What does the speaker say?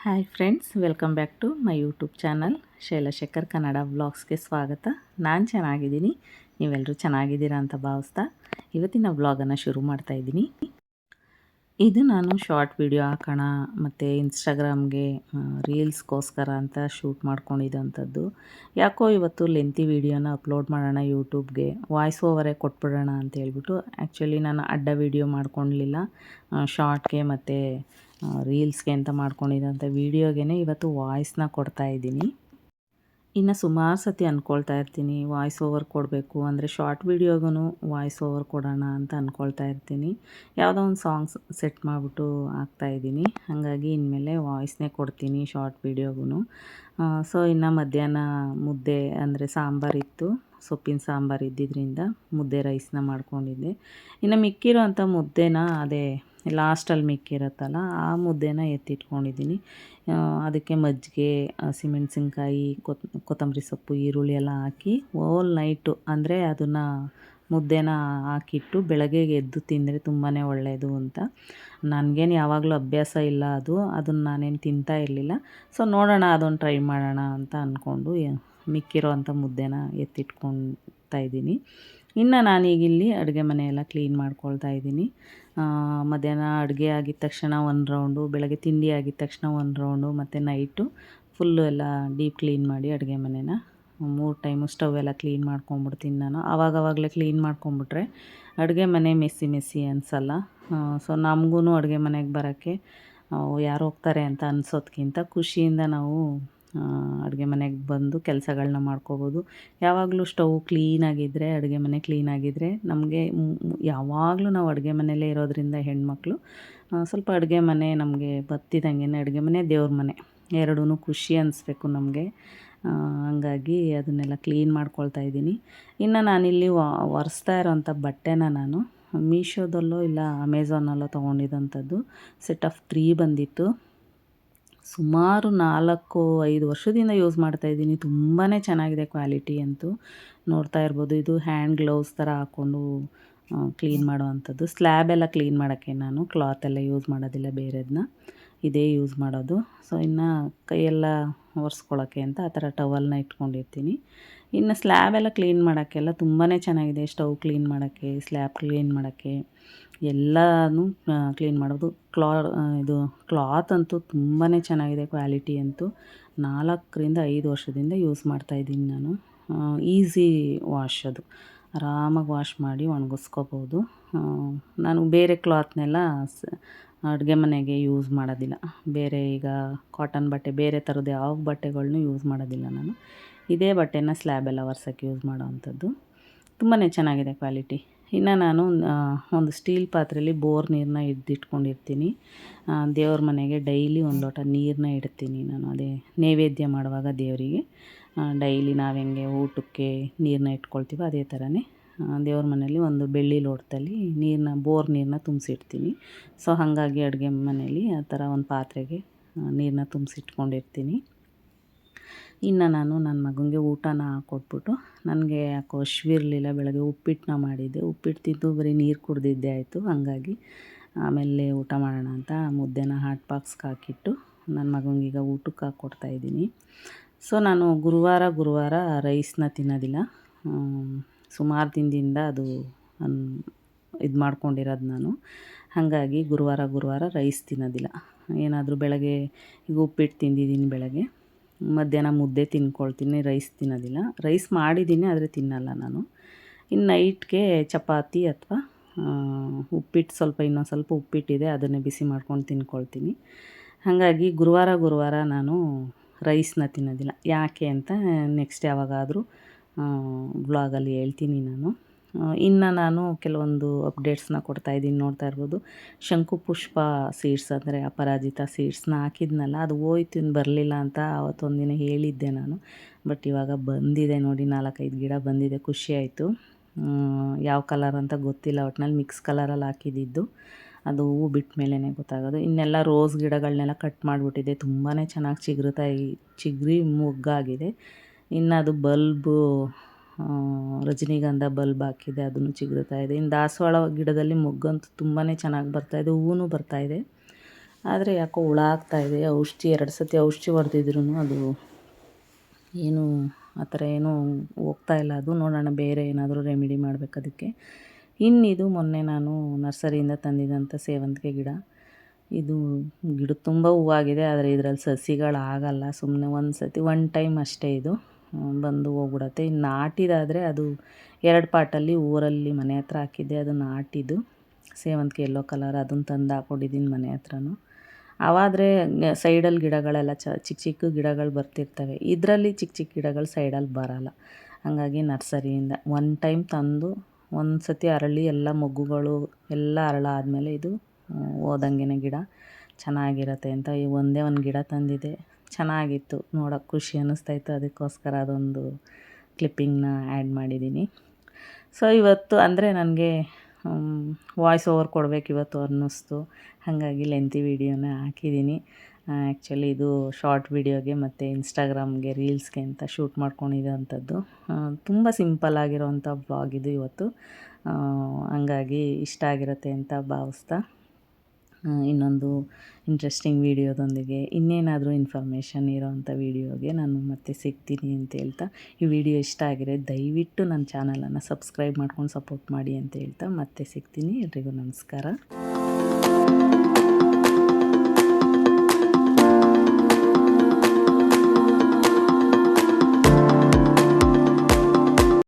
Hi friends, welcome back to my YouTube channel Shailashekhar Kannada ವ್ಲಾಗ್ಸ್ಗೆ ಸ್ವಾಗತ. ನಾನು ಚೆನ್ನಾಗಿದ್ದೀನಿ, ನೀವೆಲ್ಲರೂ ಚೆನ್ನಾಗಿದ್ದೀರಾ ಅಂತ ಭಾವಿಸ್ತಾ ಇವತ್ತಿನ ವ್ಲಾಗನ್ನು ಶುರು ಮಾಡ್ತಾಯಿದ್ದೀನಿ. ಇದು ನಾನು ಶಾರ್ಟ್ ವಿಡಿಯೋ ಹಾಕೋಣ ಮತ್ತು ಇನ್ಸ್ಟಾಗ್ರಾಮ್ಗೆ ರೀಲ್ಸ್ಗೋಸ್ಕರ ಅಂತ ಶೂಟ್ ಮಾಡ್ಕೊಂಡಿದ್ದಂಥದ್ದು. ಯಾಕೋ ಇವತ್ತು ಲೆಂತಿ ವಿಡಿಯೋನ ಅಪ್ಲೋಡ್ ಮಾಡೋಣ ಯೂಟ್ಯೂಬ್ಗೆ, ವಾಯ್ಸ್ ಓವರೇ ಕೊಟ್ಬಿಡೋಣ ಅಂತ ಹೇಳ್ಬಿಟ್ಟು ಆ್ಯಕ್ಚುಲಿ ನಾನು ಅಡ್ಡ ವಿಡಿಯೋ ಮಾಡ್ಕೊಳ್ಳಲಿಲ್ಲ. ಶಾರ್ಟ್ಗೆ ಮತ್ತು ರೀಲ್ಸ್ಗೆ ಅಂತ ಮಾಡ್ಕೊಂಡಿದ್ದಂಥ ವೀಡಿಯೋಗೆ ಇವತ್ತು ವಾಯ್ಸ್ನ ಕೊಡ್ತಾಯಿದ್ದೀನಿ. ಇನ್ನು ಸುಮಾರು ಸತಿ ಅಂದ್ಕೊಳ್ತಾ ಇರ್ತೀನಿ ವಾಯ್ಸ್ ಓವರ್ ಕೊಡಬೇಕು ಅಂದರೆ ಶಾರ್ಟ್ ವೀಡಿಯೋಗೂ ವಾಯ್ಸ್ ಓವರ್ ಕೊಡೋಣ ಅಂತ ಅಂದ್ಕೊಳ್ತಾ ಇರ್ತೀನಿ. ಯಾವುದೋ ಒಂದು ಸಾಂಗ್ಸ್ ಸೆಟ್ ಮಾಡಿಬಿಟ್ಟು ಹಾಕ್ತಾಯಿದ್ದೀನಿ. ಹಾಗಾಗಿ ಇನ್ಮೇಲೆ ವಾಯ್ಸ್ನೇ ಕೊಡ್ತೀನಿ ಶಾರ್ಟ್ ವೀಡಿಯೋಗೂ. ಸೊ ಇನ್ನು ಮಧ್ಯಾಹ್ನ ಮುದ್ದೆ ಅಂದರೆ ಸಾಂಬಾರಿತ್ತು, ಸೊಪ್ಪಿನ ಸಾಂಬಾರು ಇದ್ದಿದ್ದರಿಂದ ಮುದ್ದೆ ರೈಸ್ನ ಮಾಡ್ಕೊಂಡಿದ್ದೆ. ಇನ್ನು ಮಿಕ್ಕಿರೋ ಅಂಥ ಮುದ್ದೆನ ಅದೇ ಲಾಸ್ಟಲ್ಲಿ ಮಿಕ್ಕಿರುತ್ತಲ್ಲ ಆ ಮುದ್ದೆನ ಎತ್ತಿಟ್ಕೊಂಡಿದ್ದೀನಿ. ಅದಕ್ಕೆ ಮಜ್ಜಿಗೆ, ಹಸಿಮೆಣ್ಸಿನ್ಕಾಯಿ, ಕೊತ್ತಂಬರಿ ಸೊಪ್ಪು, ಈರುಳ್ಳಿ ಎಲ್ಲ ಹಾಕಿ ಓಲ್ ನೈಟು ಅಂದರೆ ಅದನ್ನು ಮುದ್ದೆನ ಹಾಕಿಟ್ಟು ಬೆಳಗ್ಗೆಗೆ ಎದ್ದು ತಿಂದರೆ ತುಂಬಾ ಒಳ್ಳೆಯದು ಅಂತ. ನನಗೇನು ಯಾವಾಗಲೂ ಅಭ್ಯಾಸ ಇಲ್ಲ ಅದನ್ನು ನಾನೇನು ತಿಂತಾ ಇರಲಿಲ್ಲ. ಸೊ ನೋಡೋಣ ಅದೊಂದು ಟ್ರೈ ಮಾಡೋಣ ಅಂತ ಅಂದ್ಕೊಂಡು ಮಿಕ್ಕಿರೋ ಅಂಥ ಮುದ್ದೆನ ಎತ್ತಿಟ್ಕೊಳ್ತಾ ಇದ್ದೀನಿ. ಇನ್ನು ನಾನೀಗಿಲ್ಲಿ ಅಡುಗೆ ಮನೆಯೆಲ್ಲ ಕ್ಲೀನ್ ಮಾಡ್ಕೊಳ್ತಾ ಇದ್ದೀನಿ. ಮಧ್ಯಾಹ್ನ ಅಡುಗೆ ಆಗಿದ ತಕ್ಷಣ ಒಂದು ರೌಂಡು, ಬೆಳಗ್ಗೆ ತಿಂಡಿ ಆಗಿದ ತಕ್ಷಣ ಒಂದು ರೌಂಡು ಮತ್ತು ನೈಟು ಫುಲ್ಲು ಎಲ್ಲ ಡೀಪ್ ಕ್ಲೀನ್ ಮಾಡಿ ಅಡುಗೆ ಮನೆನ 3 ಟೈಮು ಸ್ಟವ್ ಎಲ್ಲ ಕ್ಲೀನ್ ಮಾಡ್ಕೊಂಬಿಡ್ತೀನಿ ನಾನು. ಆವಾಗವಾಗಲೇ ಕ್ಲೀನ್ ಮಾಡ್ಕೊಂಬಿಟ್ರೆ ಅಡುಗೆ ಮನೆ ಮೆಸ್ಸಿ ಅನಿಸಲ್ಲ. ಸೊ ನಮಗೂ ಅಡುಗೆ ಮನೆಗೆ ಬರೋಕ್ಕೆ ಯಾರು ಹೋಗ್ತಾರೆ ಅಂತ ಅನಿಸೋದ್ಕಿಂತ ಖುಷಿಯಿಂದ ನಾವು ಅಡುಗೆ ಮನೆಗೆ ಬಂದು ಕೆಲಸಗಳನ್ನ ಮಾಡ್ಕೋಬೋದು. ಯಾವಾಗಲೂ ಸ್ಟವ್ ಕ್ಲೀನಾಗಿದ್ದರೆ, ಅಡುಗೆ ಮನೆ ಕ್ಲೀನಾಗಿದ್ದರೆ ನಮಗೆ ಯಾವಾಗಲೂ ನಾವು ಅಡುಗೆ ಮನೆಯಲ್ಲೇ ಇರೋದರಿಂದ ಹೆಣ್ಮಕ್ಳು ಸ್ವಲ್ಪ ಅಡುಗೆ ಮನೆ ನಮಗೆ ಬತ್ತಿದಂಗೆ ಅಡುಗೆ ಮನೆ ದೇವ್ರ ಮನೆ ಎರಡೂ ಖುಷಿ ಅನ್ನಿಸ್ಬೇಕು ನಮಗೆ. ಹಂಗಾಗಿ ಅದನ್ನೆಲ್ಲ ಕ್ಲೀನ್ ಮಾಡ್ಕೊಳ್ತಾ ಇದ್ದೀನಿ. ಇನ್ನು ನಾನಿಲ್ಲಿ ಒರೆಸ್ತಾ ಇರೋಂಥ ಬಟ್ಟೆನ ನಾನು ಮೀಶೋದಲ್ಲೋ ಇಲ್ಲ ಅಮೆಝಾನಲ್ಲೋ ತೊಗೊಂಡಿದ್ದಂಥದ್ದು. ಸೆಟ್ ಆಫ್ 3 ಬಂದಿತ್ತು. ಸುಮಾರು 4-5 ವರ್ಷದಿಂದ ಯೂಸ್ ಮಾಡ್ತಾಯಿದ್ದೀನಿ. ತುಂಬಾ ಚೆನ್ನಾಗಿದೆ ಕ್ವಾಲಿಟಿ ಅಂತೂ. ನೋಡ್ತಾ ಇರ್ಬೋದು, ಇದು ಹ್ಯಾಂಡ್ ಗ್ಲೌಸ್ ಥರ ಹಾಕ್ಕೊಂಡು ಕ್ಲೀನ್ ಮಾಡೋ ಅಂಥದ್ದು. ಸ್ಲ್ಯಾಬೆಲ್ಲ ಕ್ಲೀನ್ ಮಾಡೋಕ್ಕೆ ನಾನು ಕ್ಲಾತೆಲ್ಲ ಯೂಸ್ ಮಾಡೋದಿಲ್ಲ, ಬೇರೆದನ್ನ ಇದೇ ಯೂಸ್ ಮಾಡೋದು. ಸೊ ಇನ್ನು ಕೈಯೆಲ್ಲ ಒರೆಸ್ಕೊಳ್ಳೋಕ್ಕೆ ಅಂತ ಆ ಥರ ಟವಲ್ನ ಇಟ್ಕೊಂಡಿರ್ತೀನಿ. ಇನ್ನು ಸ್ಲ್ಯಾಬೆಲ್ಲ ಕ್ಲೀನ್ ಮಾಡೋಕ್ಕೆಲ್ಲ ತುಂಬಾ ಚೆನ್ನಾಗಿದೆ. ಸ್ಟವ್ ಕ್ಲೀನ್ ಮಾಡೋಕ್ಕೆ, ಸ್ಲ್ಯಾಬ್ ಕ್ಲೀನ್ ಮಾಡೋಕ್ಕೆ ಎಲ್ಲನೂ ಕ್ಲೀನ್ ಮಾಡೋದು. ಇದು ಕ್ಲಾತ್ ಅಂತೂ ತುಂಬಾ ಚೆನ್ನಾಗಿದೆ ಕ್ವಾಲಿಟಿ ಅಂತೂ. 4-5 ವರ್ಷದಿಂದ ಯೂಸ್ ಮಾಡ್ತಾಯಿದ್ದೀನಿ ನಾನು. ಈಸಿ ವಾಶ್ ಅದು, ಆರಾಮಾಗಿ ವಾಶ್ ಮಾಡಿ ಒಣಗಿಸ್ಕೋಬೋದು. ನಾನು ಬೇರೆ ಕ್ಲಾತ್ನೆಲ್ಲ ಅಡುಗೆ ಮನೆಗೆ ಯೂಸ್ ಮಾಡೋದಿಲ್ಲ. ಬೇರೆ ಈಗ ಕಾಟನ್ ಬಟ್ಟೆ, ಬೇರೆ ಥರದ್ದು ಯಾವ ಬಟ್ಟೆಗಳ್ನೂ ಯೂಸ್ ಮಾಡೋದಿಲ್ಲ ನಾನು. ಇದೇ ಬಟ್ಟೆನ ಸ್ಲ್ಯಾಬೆಲ್ಲ ಒರ್ಸೋಕ್ಕೆ ಯೂಸ್ ಮಾಡೋ ಅಂಥದ್ದು. ತುಂಬಾ ಚೆನ್ನಾಗಿದೆ ಕ್ವಾಲಿಟಿ. ಇನ್ನು ನಾನು ಒಂದು ಸ್ಟೀಲ್ ಪಾತ್ರೆಯಲ್ಲಿ ಬೋರ್ ನೀರನ್ನ ಹಿಡ್ದಿಟ್ಕೊಂಡಿರ್ತೀನಿ. ದೇವ್ರ ಮನೆಗೆ ಡೈಲಿ 1 ಲೋಟ ನೀರನ್ನ ಇಡ್ತೀನಿ ನಾನು. ಅದೇ ನೈವೇದ್ಯ ಮಾಡುವಾಗ ದೇವರಿಗೆ ಡೈಲಿ ನಾವು ಹೆಂಗೆ ಊಟಕ್ಕೆ ನೀರನ್ನ ಇಟ್ಕೊಳ್ತೀವೋ ಅದೇ ಥರನೇ ದೇವ್ರ ಮನೆಯಲ್ಲಿ ಒಂದು ಬೆಳ್ಳಿ ಲೋಟದಲ್ಲಿ ಬೋರ್ ನೀರನ್ನ ತುಂಬಿಸಿಡ್ತೀನಿ. ಸೊ ಹಾಗಾಗಿ ಅಡುಗೆ ಮನೆಯಲ್ಲಿ ಆ ಥರ ಒಂದು ಪಾತ್ರೆಗೆ ನೀರನ್ನ ತುಂಬಿಸಿಟ್ಕೊಂಡಿರ್ತೀನಿ. ಇನ್ನು ನಾನು ನನ್ನ ಮಗನಿಗೆ ಊಟನ ಹಾಕ್ಕೊಟ್ಬಿಟ್ಟು, ನನಗೆ ಯಾಕೋ ಹಶ್ವಿರಲಿಲ್ಲ, ಬೆಳಗ್ಗೆ ಉಪ್ಪಿಟ್ಟನ್ನ ಮಾಡಿದ್ದೆ. ಉಪ್ಪಿಟ್ಟು ತಿಂದು ಬರೀ ನೀರು ಕುಡಿದಿದ್ದೇ ಆಯಿತು. ಹಾಗಾಗಿ ಆಮೇಲೆ ಊಟ ಮಾಡೋಣ ಅಂತ ಮುದ್ದೆನ ಹಾಟ್ ಬಾಕ್ಸ್ಗೆ ಹಾಕಿಟ್ಟು ನನ್ನ ಮಗನಿಗೀಗ ಊಟಕ್ಕೆ ಹಾಕ್ಕೊಡ್ತಾಯಿದ್ದೀನಿ. ಸೊ ನಾನು ಗುರುವಾರ ರೈಸ್ನ ತಿನ್ನೋದಿಲ್ಲ. ಸುಮಾರು ದಿನದಿಂದ ಅದು ಇದು ಮಾಡ್ಕೊಂಡಿರೋದು ನಾನು. ಹಾಗಾಗಿ ಗುರುವಾರ ರೈಸ್ ತಿನ್ನೋದಿಲ್ಲ. ಏನಾದರೂ ಬೆಳಗ್ಗೆ ಈಗ ಉಪ್ಪಿಟ್ಟು ತಿಂದಿದ್ದೀನಿ, ಬೆಳಗ್ಗೆ ಮಧ್ಯಾಹ್ನ ಮುದ್ದೆ ತಿನ್ಕೊಳ್ತೀನಿ, ರೈಸ್ ತಿನ್ನೋದಿಲ್ಲ. ರೈಸ್ ಮಾಡಿದ್ದೀನಿ ಆದರೆ ತಿನ್ನಲ್ಲ ನಾನು. ಇನ್ನು ನೈಟ್ಗೆ ಚಪಾತಿ ಅಥವಾ ಉಪ್ಪಿಟ್ಟು ಇನ್ನೊಂದು ಸ್ವಲ್ಪ ಉಪ್ಪಿಟ್ಟಿದೆ, ಅದನ್ನೇ ಬಿಸಿ ಮಾಡ್ಕೊಂಡು ತಿನ್ಕೊಳ್ತೀನಿ. ಹಾಗಾಗಿ ಗುರುವಾರ ನಾನು ರೈಸ್ನ ತಿನ್ನೋದಿಲ್ಲ. ಯಾಕೆ ಅಂತ ನೆಕ್ಸ್ಟ್ ಯಾವಾಗಾದರೂ ವ್ಲಾಗಲ್ಲಿ ಹೇಳ್ತೀನಿ ನಾನು. ಇನ್ನು ನಾನು ಕೆಲವೊಂದು ಅಪ್ಡೇಟ್ಸ್ನ ಕೊಡ್ತಾಯಿದ್ದೀನಿ, ನೋಡ್ತಾ ಇರ್ಬೋದು. ಶಂಕುಪುಷ್ಪ ಸೀಡ್ಸ್ ಅಂದರೆ ಅಪರಾಜಿತ ಸೀಡ್ಸ್ನ ಹಾಕಿದ್ನಲ್ಲ, ಅದು ಹೋಯ್ತು, ಇನ್ನು ಬರಲಿಲ್ಲ ಅಂತ ಅವತ್ತೊಂದಿನ ಹೇಳಿದ್ದೆ ನಾನು. ಬಟ್ ಇವಾಗ ಬಂದಿದೆ ನೋಡಿ, 4-5 ಗಿಡ ಬಂದಿದೆ. ಖುಷಿಯಾಯಿತು. ಯಾವ ಕಲರ್ ಅಂತ ಗೊತ್ತಿಲ್ಲ, ಒಟ್ಟಿನಲ್ಲಿ ಮಿಕ್ಸ್ ಕಲರಲ್ಲಿ ಹಾಕಿದ್ದು. ಅದು ಹೂವು ಬಿಟ್ಟ ಮೇಲೇ ಗೊತ್ತಾಗೋದು. ಇನ್ನೆಲ್ಲ ರೋಸ್ ಗಿಡಗಳನ್ನೆಲ್ಲ ಕಟ್ ಮಾಡಿಬಿಟ್ಟಿದೆ. ತುಂಬಾ ಚೆನ್ನಾಗಿ ಚಿಗುರಿ ಮೊಗ್ಗಾಗಿದೆ. ಇನ್ನು ಅದು ಬಲ್ಬು ರಜನಿಗಂಧ ಬಲ್ಬ್ ಹಾಕಿದೆ, ಅದನ್ನು ಚಿಗುರುತ್ತಾ ಇದೆ. ಇನ್ನು ದಾಸವಾಳ ಗಿಡದಲ್ಲಿ ಮೊಗ್ಗಂತೂ ತುಂಬಾ ಚೆನ್ನಾಗಿ ಬರ್ತಾಯಿದೆ, ಹೂವು ಬರ್ತಾಯಿದೆ. ಆದರೆ ಯಾಕೋ ಹುಳ ಆಗ್ತಾಯಿದೆ. ಔಷಧಿ 2 ಸತಿ ಔಷಧಿ ಹೊಡೆದಿದ್ರು ಅದು ಏನು ಆ ಥರ ಏನೂ ಹೋಗ್ತಾಯಿಲ್ಲ. ಅದು ನೋಡೋಣ ಬೇರೆ ಏನಾದರೂ ರೆಮಿಡಿ ಮಾಡಬೇಕು ಅದಕ್ಕೆ. ಇನ್ನಿದು ಮೊನ್ನೆ ನಾನು ನರ್ಸರಿಯಿಂದ ತಂದಿದ್ದಂಥ ಸೇವಂತಿಗೆ ಗಿಡ. ಇದು ಗಿಡದ ತುಂಬ ಹೂವಾಗಿದೆ, ಆದರೆ ಇದರಲ್ಲಿ ಸಸಿಗಳಾಗಲ್ಲ. ಸುಮ್ಮನೆ ಒನ್ ಟೈಮ್ ಅಷ್ಟೇ ಇದು ಬಂದು ಹೋಗ್ಬಿಡತ್ತೆ. ಇನ್ನು ನಾಟಿದಾದರೆ ಅದು 2 ಪಾಟಲ್ಲಿ ಊರಲ್ಲಿ ಮನೆ ಹತ್ರ ಹಾಕಿದ್ದೆ. ಅದು ನಾಟಿದ್ದು ಸೇವಂತಿಗೆ ಯೆಲ್ಲೋ ಕಲರ್, ಅದನ್ನು ತಂದು ಹಾಕ್ಕೊಂಡಿದ್ದೀನಿ ಮನೆ ಹತ್ರನೂ. ಅವಾದರೆ ಸೈಡಲ್ಲಿ ಗಿಡಗಳೆಲ್ಲ ಚಿಕ್ಕ ಚಿಕ್ಕ ಗಿಡಗಳು ಬರ್ತಿರ್ತವೆ. ಇದರಲ್ಲಿ ಚಿಕ್ಕ ಚಿಕ್ಕ ಗಿಡಗಳು ಸೈಡಲ್ಲಿ ಬರೋಲ್ಲ. ಹಾಗಾಗಿ ನರ್ಸರಿಯಿಂದ ಒನ್ ಟೈಮ್ ತಂದು ಒಂದು ಸತಿ ಅರಳಿ ಎಲ್ಲ ಮೊಗ್ಗುಗಳು ಎಲ್ಲ ಅರಳಾದಮೇಲೆ ಇದು ಹೋದಂಗೆ ಗಿಡ ಚೆನ್ನಾಗಿರತ್ತೆ ಅಂತ ಈ ಒಂದೇ ಒಂದು ಗಿಡ ತಂದಿದ್ದೆ. ಚೆನ್ನಾಗಿತ್ತು, ನೋಡೋಕ್ಕೆ ಖುಷಿ ಅನ್ನಿಸ್ತಾಯಿತ್ತು. ಅದಕ್ಕೋಸ್ಕರ ಅದೊಂದು ಕ್ಲಿಪ್ಪಿಂಗ್ನ ಆ್ಯಡ್ ಮಾಡಿದ್ದೀನಿ. ಸೊ ಇವತ್ತು ಅಂದರೆ ನನಗೆ ವಾಯ್ಸ್ ಓವರ್ ಕೊಡಬೇಕು ಇವತ್ತು ಅನ್ನಿಸ್ತು. ಹಾಗಾಗಿ ಲೆಂತಿ ವೀಡಿಯೋನ ಹಾಕಿದ್ದೀನಿ. ಆ್ಯಕ್ಚುಲಿ ಇದು ಶಾರ್ಟ್ ವೀಡಿಯೋಗೆ ಮತ್ತು ಇನ್ಸ್ಟಾಗ್ರಾಮ್ಗೆ ರೀಲ್ಸ್ಗೆ ಅಂತ ಶೂಟ್ ಮಾಡ್ಕೊಂಡಿರೋವಂಥದ್ದು. ತುಂಬ ಸಿಂಪಲ್ ಆಗಿರೋವಂಥ ವ್ಲಾಗ್ ಇದು ಇವತ್ತು. ಹಂಗಾಗಿ ಇಷ್ಟ ಆಗಿರುತ್ತೆ ಅಂತ ಭಾವಿಸ್ತಾ ಇನ್ನೊಂದು ಇಂಟ್ರೆಸ್ಟಿಂಗ್ ವೀಡಿಯೋದೊಂದಿಗೆ ಇನ್ನೇನಾದರೂ ಇನ್ಫಾರ್ಮೇಷನ್ ಇರೋವಂಥ ವೀಡಿಯೋಗೆ ನಾನು ಮತ್ತೆ ಸಿಗ್ತೀನಿ ಅಂತ ಹೇಳ್ತಾ, ಈ ವಿಡಿಯೋ ಇಷ್ಟ ಆಗಿದ್ರೆ ದಯವಿಟ್ಟು ನನ್ನ ಚಾನಲನ್ನು ಸಬ್ಸ್ಕ್ರೈಬ್ ಮಾಡ್ಕೊಂಡು ಸಪೋರ್ಟ್ ಮಾಡಿ ಅಂತ ಹೇಳ್ತಾ ಮತ್ತೆ ಸಿಗ್ತೀನಿ. ಎಲ್ರಿಗೂ ನಮಸ್ಕಾರ.